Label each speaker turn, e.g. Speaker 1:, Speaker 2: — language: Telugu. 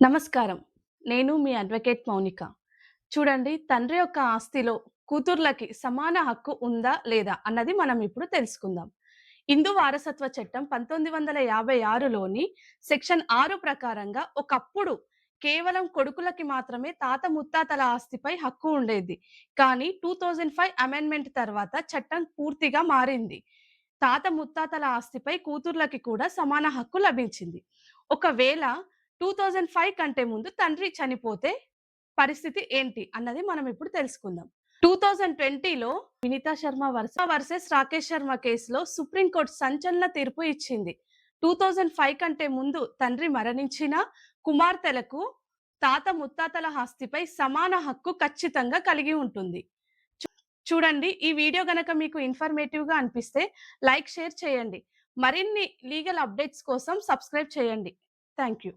Speaker 1: నమస్కారం. నేను మీ అడ్వకేట్ మౌనిక. చూడండి, తండ్రి యొక్క ఆస్తిలో కూతుర్లకి సమాన హక్కు ఉందా? లేదా? అన్నది మనం ఇప్పుడు తెలుసుకుందాం. హిందూ వారసత్వ చట్టం 1956లోని సెక్షన్ 6 ప్రకారంగా ఒకప్పుడు కేవలం కొడుకులకి మాత్రమే తాత ముత్తాతల ఆస్తిపై హక్కు ఉండేది. కానీ 2005 అమెండ్మెంట్ తర్వాత చట్టం పూర్తిగా మారింది. తాత ముత్తాతల ఆస్తిపై కూతుర్లకి కూడా సమాన హక్కు లభించింది. ఒకవేళ 2005 కంటే ముందు తండ్రి చనిపోతే పరిస్థితి ఏంటి అన్నది మనం ఇప్పుడు తెలుసుకుందాం. 2020లో వినీతా శర్మ వర్సెస్ రాకేష్ శర్మ కేసులో సుప్రీంకోర్టు సంచలన తీర్పు ఇచ్చింది. 2005 కంటే ముందు తండ్రి మరణించినా కుమార్తెలకు తాత ముత్తాతల ఆస్తిపై సమాన హక్కు ఖచ్చితంగా కలిగి ఉంటుంది. చూడండి, ఈ వీడియో గనక మీకు ఇన్ఫర్మేటివ్‌గా అనిపిస్తే లైక్, షేర్ చేయండి. మరిన్ని లీగల్ అప్డేట్స్ కోసం సబ్స్క్రైబ్ చేయండి. Thank you.